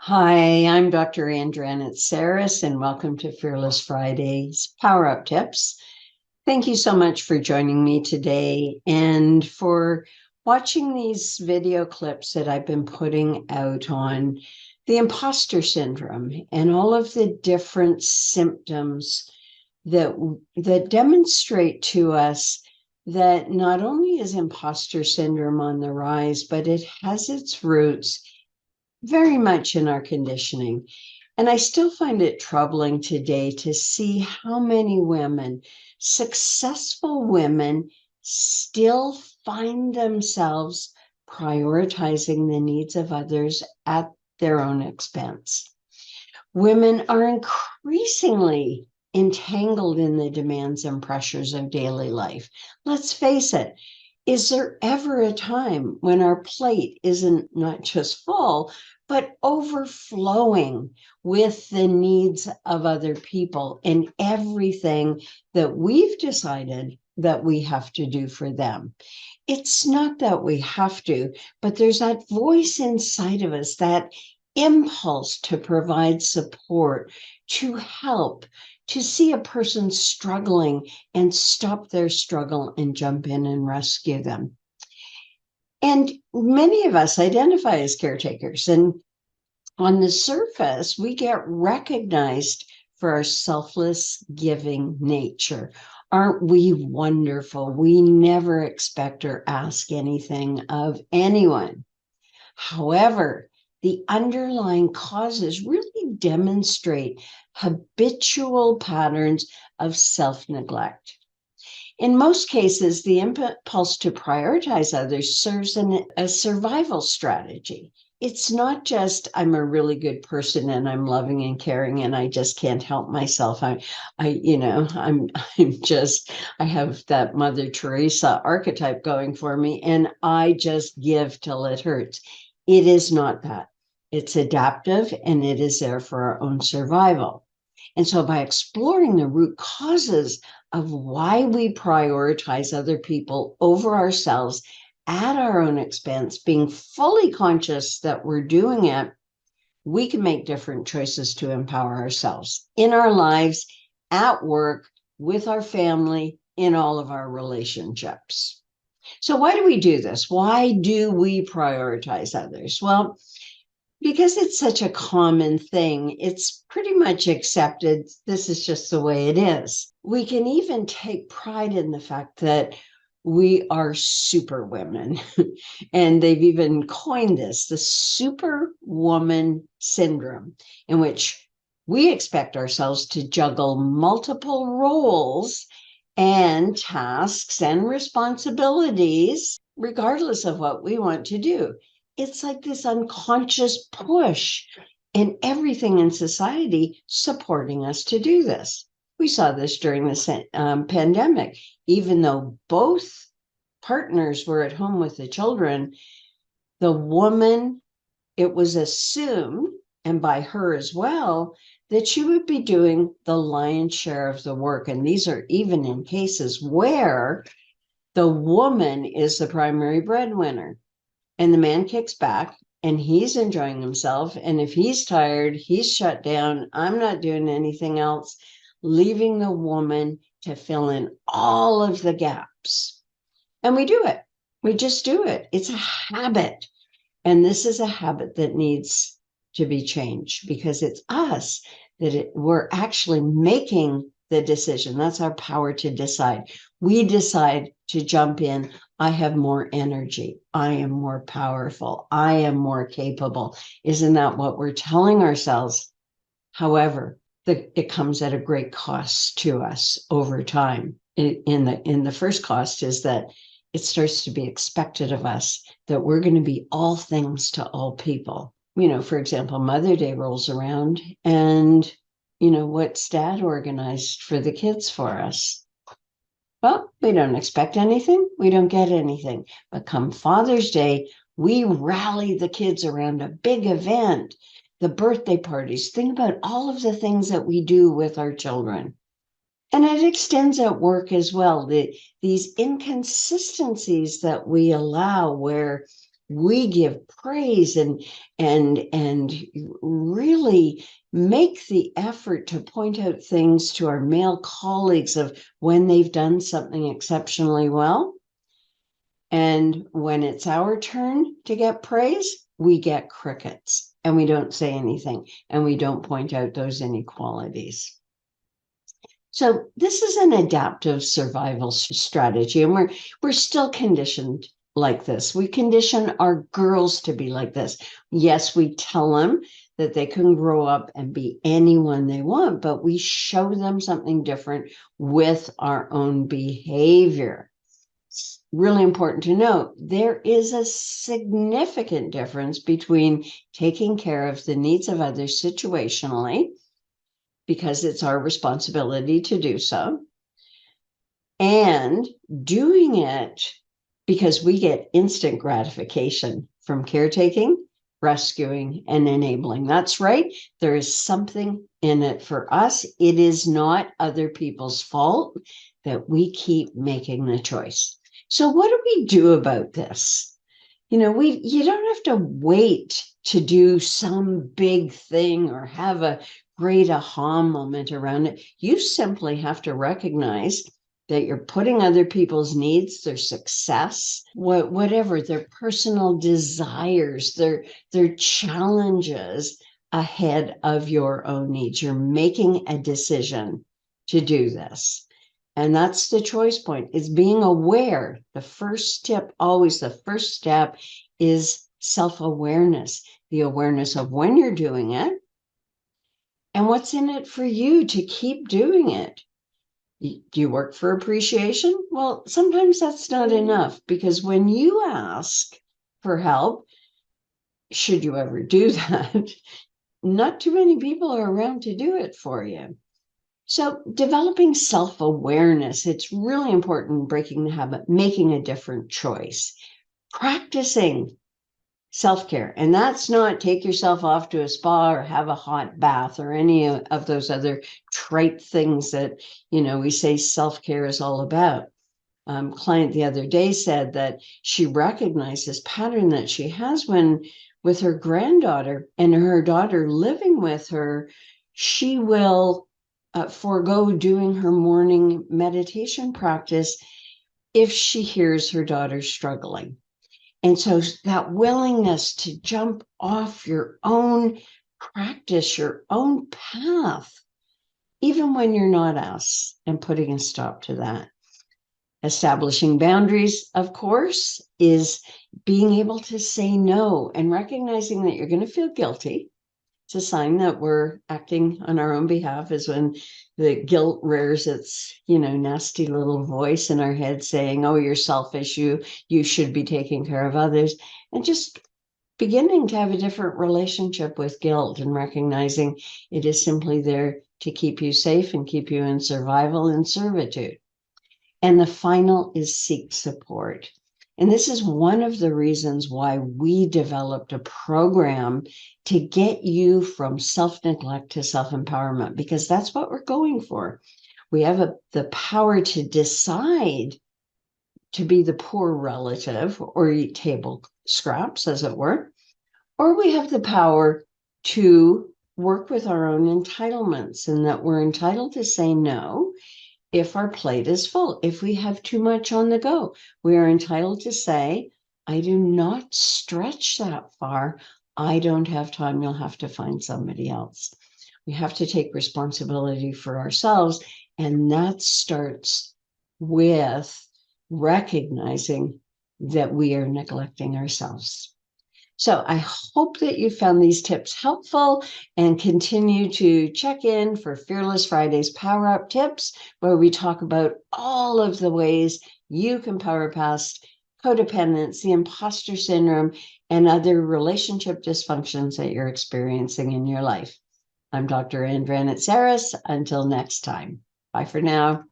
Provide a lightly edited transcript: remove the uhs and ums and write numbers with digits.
Hi, I'm Dr. Dranitsaris, and welcome to Fearless Fridays Power Up Tips. Thank you so much for joining me today and for watching these video clips that I've been putting out on the imposter syndrome and all of the different symptoms that demonstrate to us that not only is imposter syndrome on the rise, but it has its roots very much in our conditioning. And I still find it troubling today to see how many women, successful women, still find themselves prioritizing the needs of others at their own expense. Women are increasingly entangled in the demands and pressures of daily life. Let's face it, is there ever a time when our plate isn't not just full, but overflowing with the needs of other people and everything that we've decided that we have to do for them? It's not that we have to, but there's that voice inside of us, that impulse to provide support, to help, to see a person struggling and stop their struggle and jump in and rescue them. And many of us identify as caretakers. And on the surface, we get recognized for our selfless giving nature. Aren't we wonderful? We never expect or ask anything of anyone. However, the underlying causes really demonstrate habitual patterns of self-neglect. In most cases, the impulse to prioritize others serves a survival strategy. It's not just I'm a really good person and I'm loving and caring and I just can't help myself. I have that Mother Teresa archetype going for me and I just give till it hurts. It is not that. It's adaptive and it is there for our own survival. And so by exploring the root causes of why we prioritize other people over ourselves at our own expense, being fully conscious that we're doing it, we can make different choices to empower ourselves in our lives, at work, with our family, in all of our relationships. So why do we do this? Why do we prioritize others? Well, because it's such a common thing, it's pretty much accepted. This is just the way it is. We can even take pride in the fact that we are superwomen. And they've even coined this, the superwoman syndrome, in which we expect ourselves to juggle multiple roles and tasks and responsibilities, regardless of what we want to do. It's like this unconscious push and everything in society supporting us to do this. We saw this during the pandemic. Even though both partners were at home with the children, the woman, it was assumed, and by her as well, that she would be doing the lion's share of the work. And these are even in cases where the woman is the primary breadwinner. And the man kicks back and he's enjoying himself. And if he's tired, he's shut down. I'm not doing anything else, leaving the woman to fill in all of the gaps. And we do it. We just do it. It's a habit. And this is a habit that needs to be changed because it's us we're actually making the decision. That's our power to decide. We decide to jump in. I have more energy. I am more powerful. I am more capable. Isn't that what we're telling ourselves? However, it comes at a great cost to us over time. In the first cost is that it starts to be expected of us that we're going to be all things to all people. For example, Mother Day rolls around and, what's Dad organized for the kids for us? Well, we don't expect anything. We don't get anything. But come Father's Day, we rally the kids around a big event, the birthday parties. Think about all of the things that we do with our children. And it extends at work as well. These inconsistencies that we allow where we give praise and really make the effort to point out things to our male colleagues of when they've done something exceptionally well. And when it's our turn to get praise, we get crickets and we don't say anything and we don't point out those inequalities. So this is an adaptive survival strategy, and we're still conditioned like this. We condition our girls to be like this. Yes, we tell them that they can grow up and be anyone they want, but we show them something different with our own behavior. It's really important to note there is a significant difference between taking care of the needs of others situationally, because it's our responsibility to do so, and doing it because we get instant gratification from caretaking, rescuing, and enabling. That's right. There is something in it for us. It is not other people's fault that we keep making the choice. So what do we do about this? You don't have to wait to do some big thing or have a great aha moment around it. You simply have to recognize that you're putting other people's needs, their success, whatever, their personal desires, their challenges ahead of your own needs. You're making a decision to do this. And that's the choice point, is being aware. The first tip, always the first step, is self-awareness, the awareness of when you're doing it and what's in it for you to keep doing it. Do you work for appreciation? Well, sometimes that's not enough, because when you ask for help, should you ever do that, not too many people are around to do it for you. So developing self-awareness, it's really important, breaking the habit, making a different choice, practicing self-care. And that's not take yourself off to a spa or have a hot bath or any of those other trite things that, we say self-care is all about. Client the other day said that she recognized this pattern that she has when with her granddaughter and her daughter living with her, she will forego doing her morning meditation practice if she hears her daughter struggling. And so that willingness to jump off your own practice, your own path, even when you're not asked, and putting a stop to that. Establishing boundaries, of course, is being able to say no and recognizing that you're going to feel guilty. It's a sign that we're acting on our own behalf, is when the guilt rears its, nasty little voice in our head saying, oh, you're selfish, you should be taking care of others. And just beginning to have a different relationship with guilt and recognizing it is simply there to keep you safe and keep you in survival and servitude. And the final is seek support. And this is one of the reasons why we developed a program to get you from self-neglect to self-empowerment, because that's what we're going for. We have the power to decide to be the poor relative or eat table scraps, as it were, or we have the power to work with our own entitlements, and that we're entitled to say no if our plate is full. If we have too much on the go, we are entitled to say, I do not stretch that far. I don't have time. You'll have to find somebody else. We have to take responsibility for ourselves. And that starts with recognizing that we are neglecting ourselves. So I hope that you found these tips helpful, and continue to check in for Fearless Fridays Power Up Tips, where we talk about all of the ways you can power past codependence, the imposter syndrome, and other relationship dysfunctions that you're experiencing in your life. I'm Dr. Dranitsaris. Until next time. Bye for now.